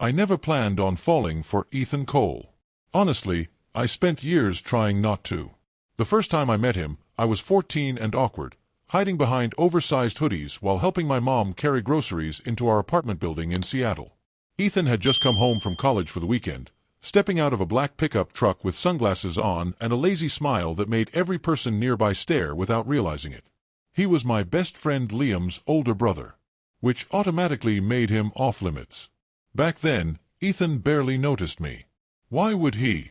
I never planned on falling for Ethan Cole. Honestly, I spent years trying not to. The first time I met him, I was 14 and awkward, hiding behind oversized hoodies while helping my mom carry groceries into our apartment building in Seattle. Ethan had just come home from college for the weekend, stepping out of a black pickup truck with sunglasses on and a lazy smile that made every person nearby stare without realizing it. He was my best friend Liam's older brother, which automatically made him off-limits. Back then, Ethan barely noticed me. Why would he?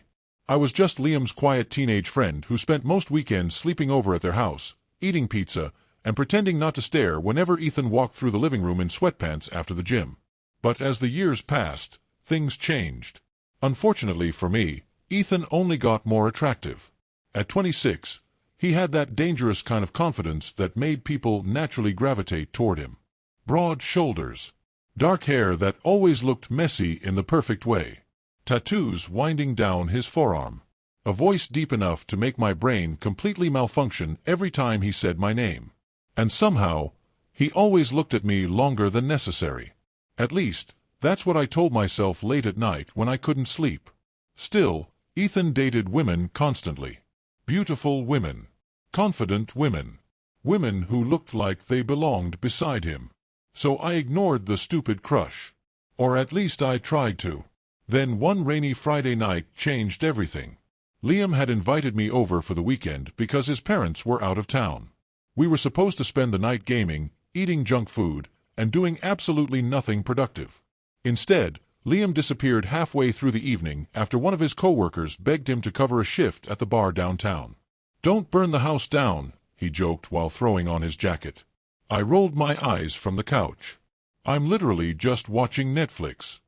I was just Liam's quiet teenage friend who spent most weekends sleeping over at their house, eating pizza, and pretending not to stare whenever Ethan walked through the living room in sweatpants after the gym. But as the years passed, things changed. Unfortunately for me, Ethan only got more attractive. At 26, he had that dangerous kind of confidence that made people naturally gravitate toward him. Broad shoulders, dark hair that always looked messy in the perfect way, tattoos winding down his forearm, a voice deep enough to make my brain completely malfunction every time he said my name. And somehow, he always looked at me longer than necessary. At least, that's what I told myself late at night when I couldn't sleep. Still, Ethan dated women constantly. Beautiful women. Confident women. Women who looked like they belonged beside him. So I ignored the stupid crush. Or at least I tried to. Then one rainy Friday night changed everything. Liam had invited me over for the weekend because his parents were out of town. We were supposed to spend the night gaming, eating junk food, and doing absolutely nothing productive. Instead, Liam disappeared halfway through the evening after one of his coworkers begged him to cover a shift at the bar downtown. "Don't burn the house down," he joked while throwing on his jacket. I rolled my eyes from the couch. I'm literally just watching Netflix.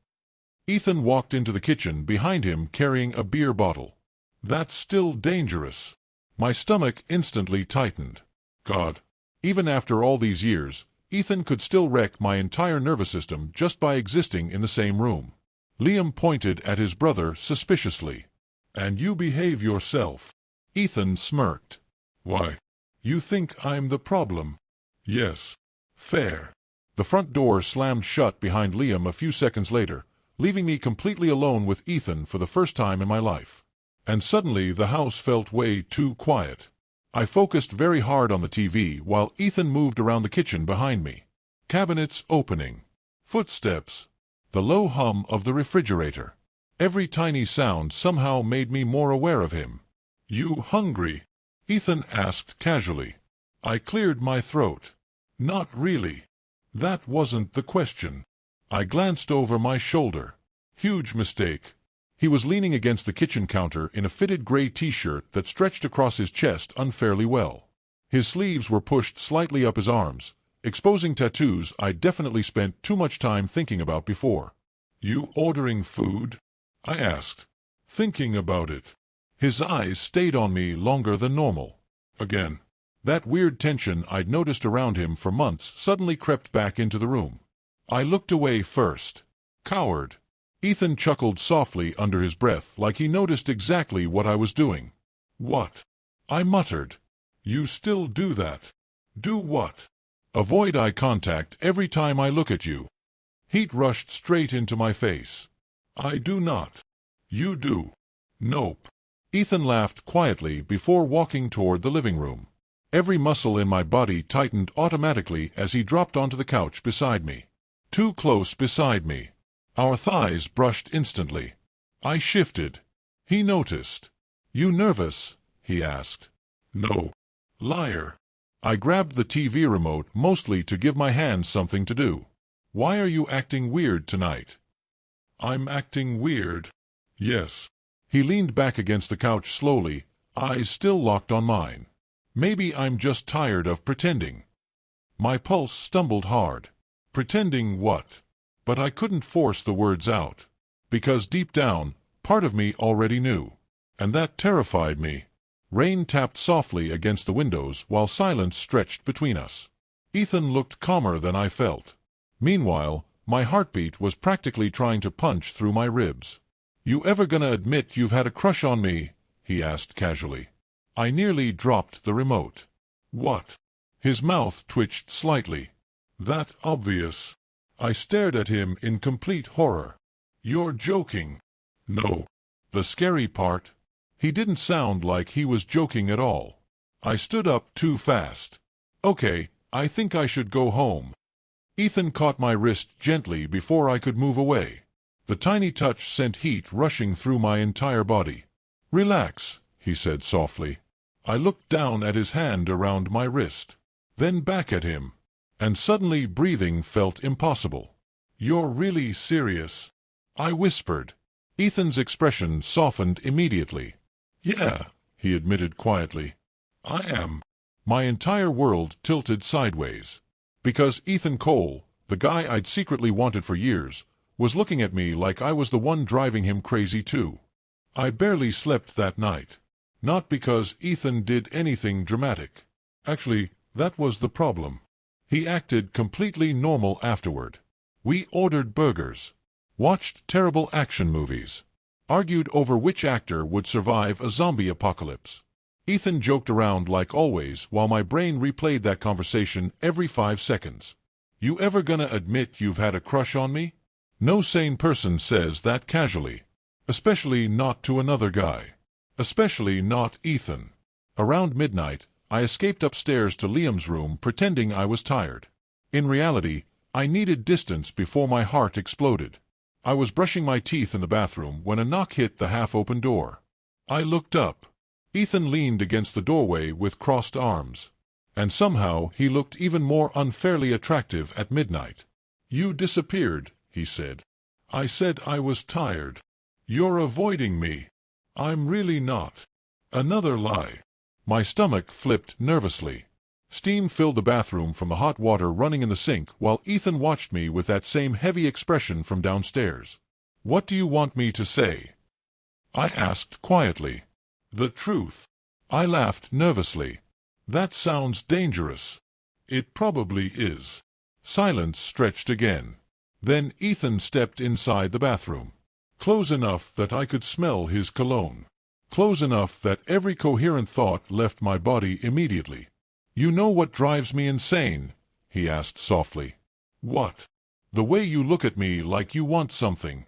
Ethan walked into the kitchen behind him carrying a beer bottle. That's still dangerous. My stomach instantly tightened. God. Even after all these years, Ethan could still wreck my entire nervous system just by existing in the same room. Liam pointed at his brother suspiciously. "And you behave yourself." Ethan smirked. "Why? You think I'm the problem?" "Yes. Fair." The front door slammed shut behind Liam a few seconds later, leaving me completely alone with Ethan for the first time in my life. And suddenly the house felt way too quiet. I focused very hard on the TV while Ethan moved around the kitchen behind me. Cabinets opening. Footsteps. The low hum of the refrigerator. Every tiny sound somehow made me more aware of him. "You hungry?" Ethan asked casually. I cleared my throat. "Not really." That wasn't the question. I glanced over my shoulder. Huge mistake. He was leaning against the kitchen counter in a fitted gray t-shirt that stretched across his chest unfairly well. His sleeves were pushed slightly up his arms, exposing tattoos I'd definitely spent too much time thinking about before. "You ordering food?" I asked, thinking about it. His eyes stayed on me longer than normal. Again. That weird tension I'd noticed around him for months suddenly crept back into the room. I looked away first. Coward. Ethan chuckled softly under his breath like he noticed exactly what I was doing. "What?" I muttered. "You still do that." "Do what?" "Avoid eye contact every time I look at you." Heat rushed straight into my face. "I do not." "You do." "Nope." Ethan laughed quietly before walking toward the living room. Every muscle in my body tightened automatically as he dropped onto the couch beside me. Too close beside me. Our thighs brushed instantly. I shifted. He noticed. "You nervous?" he asked. "No." "Liar." I grabbed the TV remote mostly to give my hands something to do. "Why are you acting weird tonight?" "I'm acting weird." "Yes." He leaned back against the couch slowly, eyes still locked on mine. "Maybe I'm just tired of pretending." My pulse stumbled hard. Pretending what? But I couldn't force the words out. Because deep down, part of me already knew. And that terrified me. Rain tapped softly against the windows while silence stretched between us. Ethan looked calmer than I felt. Meanwhile, my heartbeat was practically trying to punch through my ribs. "You ever gonna admit you've had a crush on me?" he asked casually. I nearly dropped the remote. "What?" His mouth twitched slightly. "That obvious." I stared at him in complete horror. You're joking. No. The scary part? He didn't sound like he was joking at all. I stood up too fast. Okay, I think I should go home. Ethan caught my wrist gently before I could move away. The tiny touch sent heat rushing through my entire body. Relax, he said softly. I looked down at his hand around my wrist, then back at him, and suddenly breathing felt impossible. You're really serious? I whispered. Ethan's expression softened immediately. Yeah, he admitted quietly. I am. My entire world tilted sideways. Because Ethan Cole, the guy I'd secretly wanted for years, was looking at me like I was the one driving him crazy too. I barely slept that night. Not because Ethan did anything dramatic. Actually, that was the problem. He acted completely normal afterward. We ordered burgers, watched terrible action movies, argued over which actor would survive a zombie apocalypse. Ethan joked around like always while my brain replayed that conversation every 5 seconds. You ever gonna admit you've had a crush on me? No sane person says that casually. Especially not to another guy. Especially not Ethan. Around midnight, I escaped upstairs to Liam's room pretending I was tired. In reality, I needed distance before my heart exploded. I was brushing my teeth in the bathroom when a knock hit the half-open door. I looked up. Ethan leaned against the doorway with crossed arms. And somehow he looked even more unfairly attractive at midnight. You disappeared, he said. I said I was tired. You're avoiding me. I'm really not. Another lie. My stomach flipped nervously. Steam filled the bathroom from the hot water running in the sink while Ethan watched me with that same heavy expression from downstairs. What do you want me to say? I asked quietly. The truth. I laughed nervously. That sounds dangerous. It probably is. Silence stretched again. Then Ethan stepped inside the bathroom. Close enough that I could smell his cologne. Close enough that every coherent thought left my body immediately. You know what drives me insane? He asked softly. What? The way you look at me like you want something.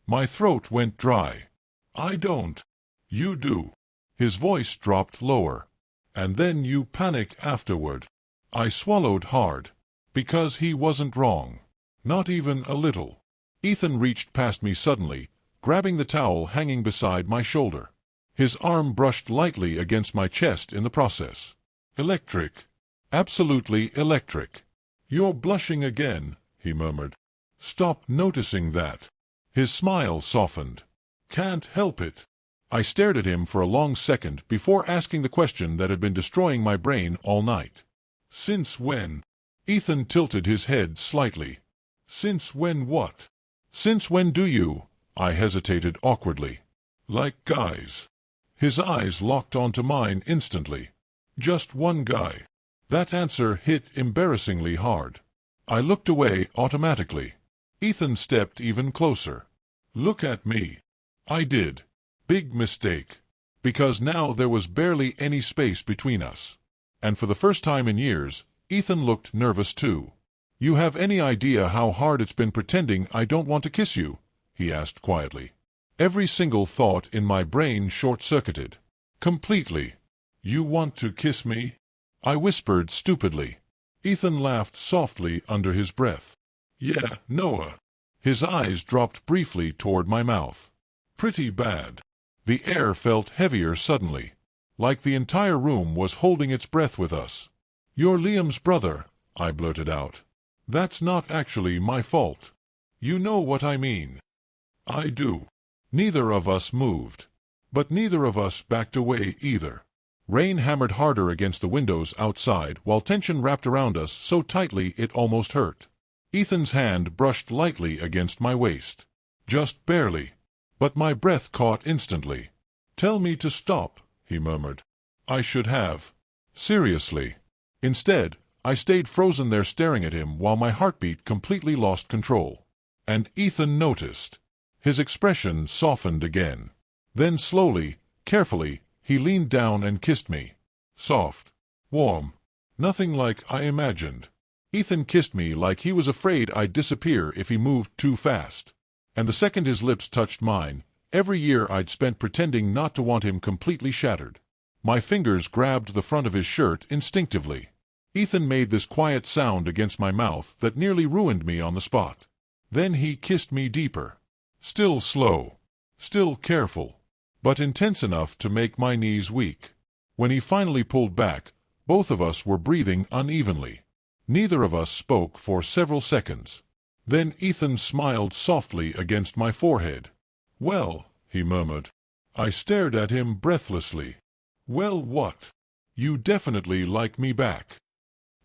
My throat went dry. I don't. You do. His voice dropped lower. And then you panic afterward. I swallowed hard. Because he wasn't wrong. Not even a little. Ethan reached past me suddenly, grabbing the towel hanging beside my shoulder. His arm brushed lightly against my chest in the process. Electric. Absolutely electric. You're blushing again, he murmured. Stop noticing that. His smile softened. Can't help it. I stared at him for a long second before asking the question that had been destroying my brain all night. Since when? Ethan tilted his head slightly. Since when what? Since when do you? I hesitated awkwardly. Like guys. His eyes locked onto mine instantly. Just one guy. That answer hit embarrassingly hard. I looked away automatically. Ethan stepped even closer. Look at me. I did. Big mistake. Because now there was barely any space between us. And for the first time in years, Ethan looked nervous too. You have any idea how hard it's been pretending I don't want to kiss you? He asked quietly. Every single thought in my brain short-circuited. Completely. You want to kiss me? I whispered stupidly. Ethan laughed softly under his breath. Yeah, Noah. His eyes dropped briefly toward my mouth. Pretty bad. The air felt heavier suddenly, like the entire room was holding its breath with us. You're Liam's brother, I blurted out. That's not actually my fault. You know what I mean. I do. Neither of us moved. But neither of us backed away either. Rain hammered harder against the windows outside while tension wrapped around us so tightly it almost hurt. Ethan's hand brushed lightly against my waist. Just barely. But my breath caught instantly. Tell me to stop, he murmured. I should have. Seriously. Instead, I stayed frozen there staring at him while my heartbeat completely lost control. And Ethan noticed. His expression softened again. Then slowly, carefully, he leaned down and kissed me. Soft. Warm. Nothing like I imagined. Ethan kissed me like he was afraid I'd disappear if he moved too fast. And the second his lips touched mine, every year I'd spent pretending not to want him completely shattered. My fingers grabbed the front of his shirt instinctively. Ethan made this quiet sound against my mouth that nearly ruined me on the spot. Then he kissed me deeper. Still slow. Still careful. But intense enough to make my knees weak. When he finally pulled back, both of us were breathing unevenly. Neither of us spoke for several seconds. Then Ethan smiled softly against my forehead. "Well," he murmured. I stared at him breathlessly. "Well, what? You definitely like me back."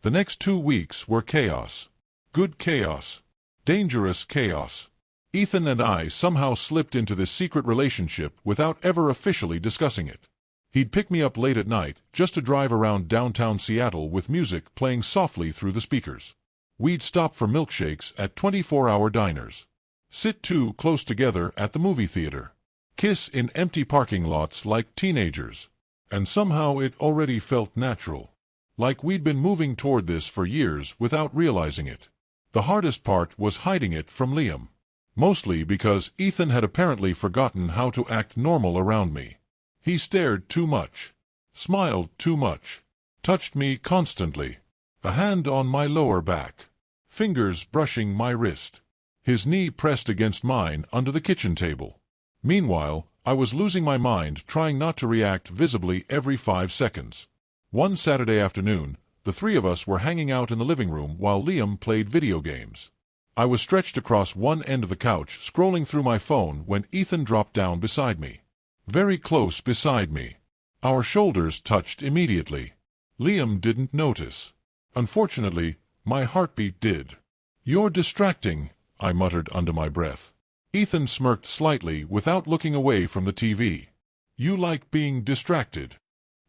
The next 2 weeks were chaos. Good chaos. Dangerous chaos. Ethan and I somehow slipped into this secret relationship without ever officially discussing it. He'd pick me up late at night just to drive around downtown Seattle with music playing softly through the speakers. We'd stop for milkshakes at 24-hour diners. Sit too close together at the movie theater. Kiss in empty parking lots like teenagers. And somehow it already felt natural. Like we'd been moving toward this for years without realizing it. The hardest part was hiding it from Liam. Mostly because Ethan had apparently forgotten how to act normal around me. He stared too much. Smiled too much. Touched me constantly. A hand on my lower back. Fingers brushing my wrist. His knee pressed against mine under the kitchen table. Meanwhile, I was losing my mind trying not to react visibly every 5 seconds. One Saturday afternoon, the three of us were hanging out in the living room while Liam played video games. I was stretched across one end of the couch scrolling through my phone when Ethan dropped down beside me. Very close beside me. Our shoulders touched immediately. Liam didn't notice. Unfortunately, my heartbeat did. "You're distracting," I muttered under my breath. Ethan smirked slightly without looking away from the TV. "You like being distracted."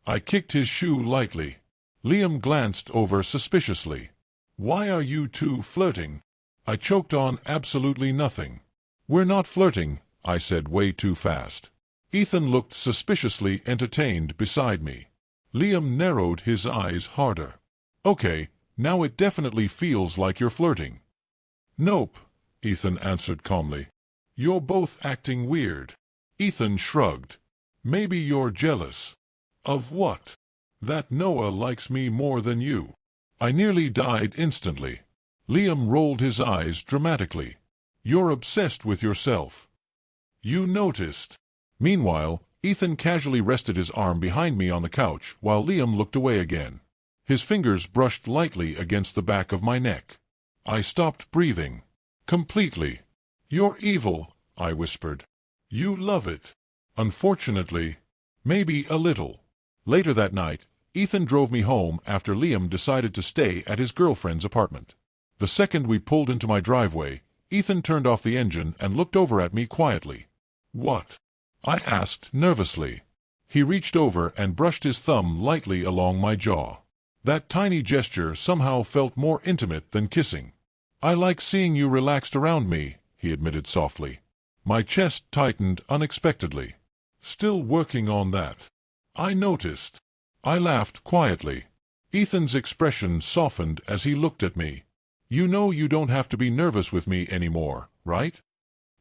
I kicked his shoe lightly. Liam glanced over suspiciously. "Why are you two flirting?" I choked on absolutely nothing. "We're not flirting," I said way too fast. Ethan looked suspiciously entertained beside me. Liam narrowed his eyes harder. "Okay, now it definitely feels like you're flirting." "Nope," Ethan answered calmly. "You're both acting weird." Ethan shrugged. "Maybe you're jealous." "Of what?" "That Noah likes me more than you." I nearly died instantly. Liam rolled his eyes dramatically. "You're obsessed with yourself." "You noticed." Meanwhile, Ethan casually rested his arm behind me on the couch while Liam looked away again. His fingers brushed lightly against the back of my neck. I stopped breathing. Completely. "You're evil," I whispered. "You love it." "Unfortunately." "Maybe a little." Later that night, Ethan drove me home after Liam decided to stay at his girlfriend's apartment. The second we pulled into my driveway, Ethan turned off the engine and looked over at me quietly. "What?" I asked nervously. He reached over and brushed his thumb lightly along my jaw. That tiny gesture somehow felt more intimate than kissing. "I like seeing you relaxed around me," he admitted softly. My chest tightened unexpectedly. "Still working on that." I noticed. I laughed quietly. Ethan's expression softened as he looked at me. "You know you don't have to be nervous with me anymore, right?"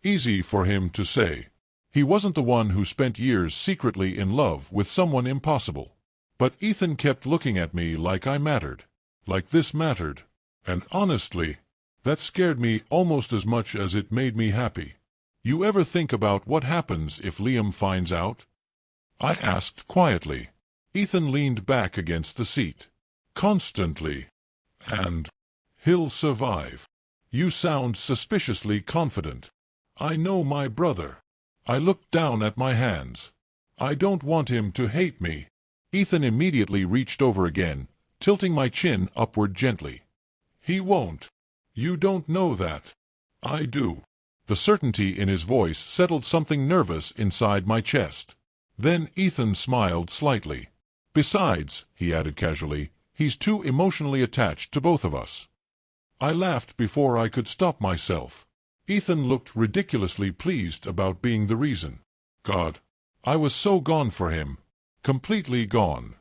Easy for him to say. He wasn't the one who spent years secretly in love with someone impossible. But Ethan kept looking at me like I mattered. Like this mattered. And honestly, that scared me almost as much as it made me happy. "You ever think about what happens if Liam finds out?" I asked quietly. Ethan leaned back against the seat. "Constantly. And he'll survive." "You sound suspiciously confident." "I know my brother." I looked down at my hands. "I don't want him to hate me." Ethan immediately reached over again, tilting my chin upward gently. "He won't." "You don't know that." "I do." The certainty in his voice settled something nervous inside my chest. Then Ethan smiled slightly. "Besides," he added casually, "he's too emotionally attached to both of us." I laughed before I could stop myself. Ethan looked ridiculously pleased about being the reason. God, I was so gone for him. Completely gone.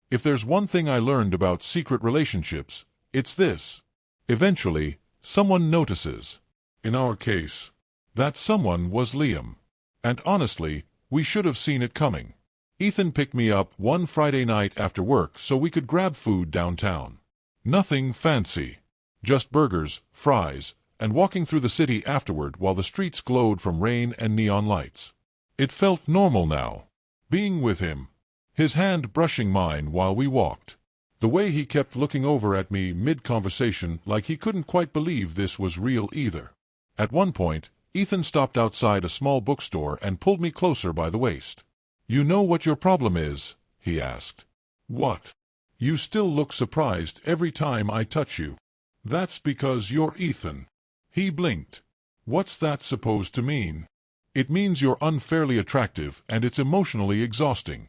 If there's one thing I learned about secret relationships, it's this. Eventually, someone notices. In our case, That someone was Liam. And honestly, we should have seen it coming. Ethan picked me up one Friday night after work so we could grab food downtown. Nothing fancy. Just burgers, fries, and walking through the city afterward while the streets glowed from rain and neon lights. It felt normal now, being with him. His hand brushing mine while we walked. The way he kept looking over at me mid-conversation like he couldn't quite believe this was real either. At one point, Ethan stopped outside a small bookstore and pulled me closer by the waist. "You know what your problem is?" he asked. "What?" "You still look surprised every time I touch you." "That's because you're Ethan." He blinked. "What's that supposed to mean?" "It means you're unfairly attractive and it's emotionally exhausting."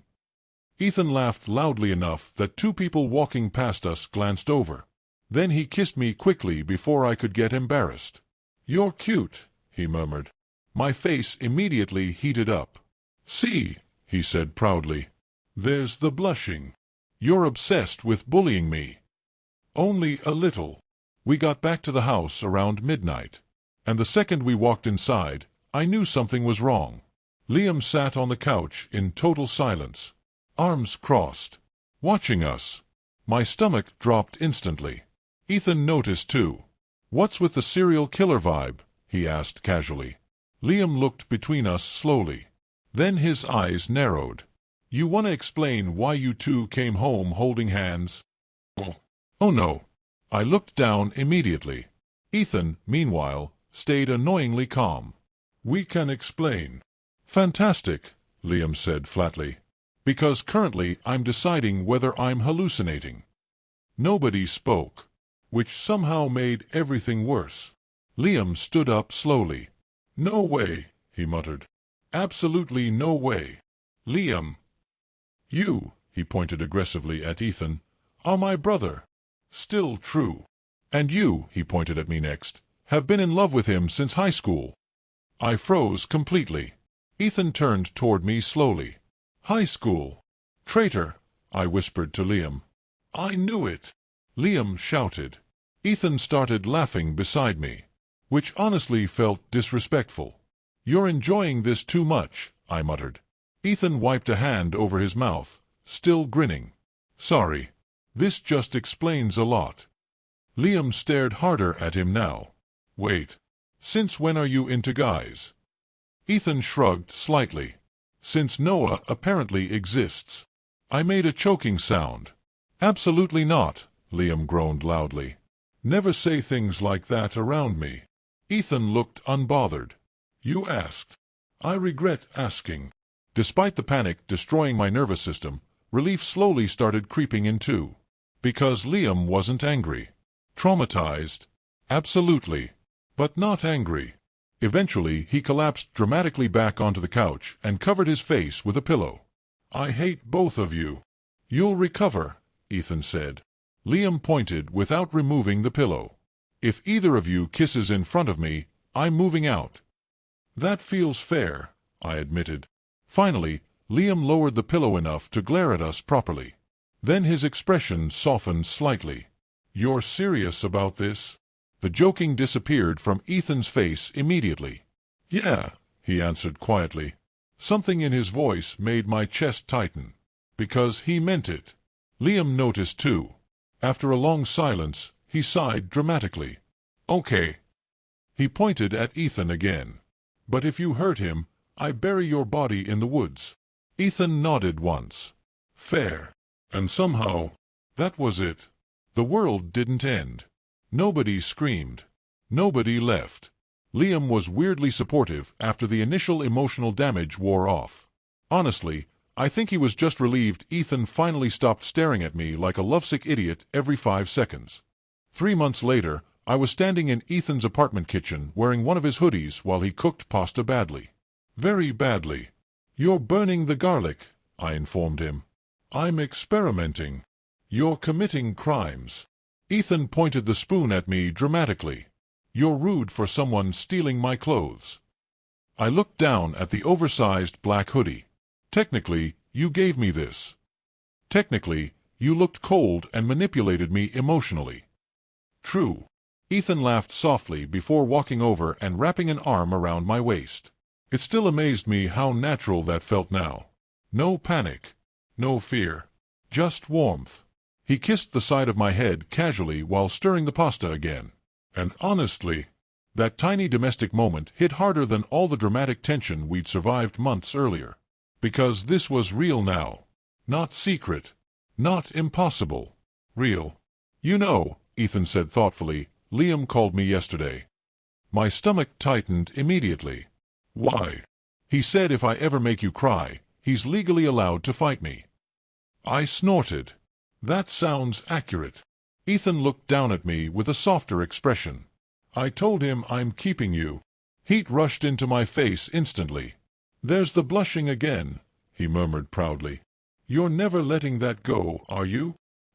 Ethan laughed loudly enough that two people walking past us glanced over. Then he kissed me quickly before I could get embarrassed. "You're cute," he murmured. My face immediately heated up. "See," he said proudly. "There's the blushing. You're obsessed with bullying me." "Only a little." We got back to the house around midnight. And the second we walked inside, I knew something was wrong. Liam sat on the couch in total silence, arms crossed, watching us. My stomach dropped instantly. Ethan noticed too. "What's with the serial killer vibe?" he asked casually. Liam looked between us slowly. Then his eyes narrowed. "You want to explain why you two came home holding hands?" "Oh no." I looked down immediately. Ethan, meanwhile, stayed annoyingly calm. "We can explain." "Fantastic," Liam said flatly. "Because currently I'm deciding whether I'm hallucinating." Nobody spoke, which somehow made everything worse. Liam stood up slowly. "No way," he muttered. "Absolutely no way. Liam. You," he pointed aggressively at Ethan, "are my brother." "Still true. And you," he pointed at me next, "have been in love with him since high school." I froze completely. Ethan turned toward me slowly. "High school. Traitor," I whispered to Liam. "I knew it," Liam shouted. Ethan started laughing beside me, which honestly felt disrespectful. "You're enjoying this too much," I muttered. Ethan wiped a hand over his mouth, still grinning. "Sorry. This just explains a lot." Liam stared harder at him now. "Wait. Since when are you into guys?" Ethan shrugged slightly. "Since Noah apparently exists." I made a choking sound. "Absolutely not," Liam groaned loudly. "Never say things like that around me." Ethan looked unbothered. "You asked." "I regret asking." Despite the panic destroying my nervous system, relief slowly started creeping in too. Because Liam wasn't angry. Traumatized? Absolutely. But not angry. Eventually, he collapsed dramatically back onto the couch and covered his face with a pillow. "I hate both of you." "You'll recover," Ethan said. Liam pointed without removing the pillow. "If either of you kisses in front of me, I'm moving out." "That feels fair," I admitted. Finally, Liam lowered the pillow enough to glare at us properly. Then his expression softened slightly. "You're serious about this?" The joking disappeared from Ethan's face immediately. "Yeah," he answered quietly. Something in his voice made my chest tighten. Because he meant it. Liam noticed too. After a long silence, he sighed dramatically. "Okay." He pointed at Ethan again. "But if you hurt him, I bury your body in the woods." Ethan nodded once. "Fair." And somehow, that was it. The world didn't end. Nobody screamed. Nobody left. Liam was weirdly supportive after the initial emotional damage wore off. Honestly, I think he was just relieved Ethan finally stopped staring at me like a lovesick idiot every 5 seconds. 3 months later, I was standing in Ethan's apartment kitchen wearing one of his hoodies while he cooked pasta badly. Very badly. "You're burning the garlic," I informed him. "I'm experimenting." "You're committing crimes." Ethan pointed the spoon at me dramatically. "You're rude for someone stealing my clothes." I looked down at the oversized black hoodie. "Technically, you gave me this. Technically, you looked cold and manipulated me emotionally." "True." Ethan laughed softly before walking over and wrapping an arm around my waist. It still amazed me how natural that felt now. No panic. No fear. Just warmth. He kissed the side of my head casually while stirring the pasta again. And honestly, that tiny domestic moment hit harder than all the dramatic tension we'd survived months earlier. Because this was real now. Not secret. Not impossible. Real. You know, Ethan said thoughtfully, Liam called me yesterday. My stomach tightened immediately. Why? He said if I ever make you cry, he's legally allowed to fight me. I snorted. That sounds accurate. Ethan looked down at me with a softer expression. I told him I'm keeping you. Heat rushed into my face instantly. There's the blushing again, he murmured proudly. You're never letting that go, are you?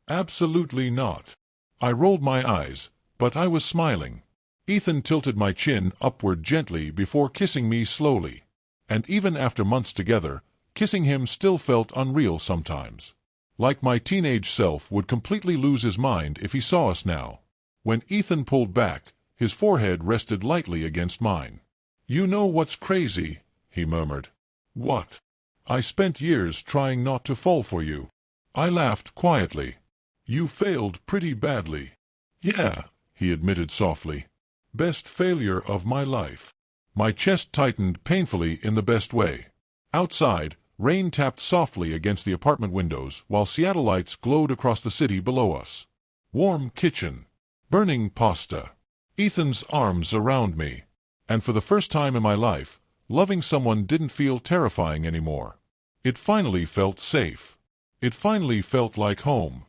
Absolutely not. I rolled my eyes, but I was smiling. Ethan tilted my chin upward gently before kissing me slowly. And even after months together, kissing him still felt unreal sometimes. Like my teenage self would completely lose his mind if he saw us now. When Ethan pulled back, his forehead rested lightly against mine. You know what's crazy? He murmured. What? I spent years trying not to fall for you. I laughed quietly. You failed pretty badly. Yeah, he admitted softly. Best failure of my life. My chest tightened painfully in the best way. Outside, rain tapped softly against the apartment windows while Seattle lights glowed across the city below us. Warm kitchen. Burning pasta. Ethan's arms around me. And for the first time in my life, loving someone didn't feel terrifying anymore. It finally felt safe. It finally felt like home.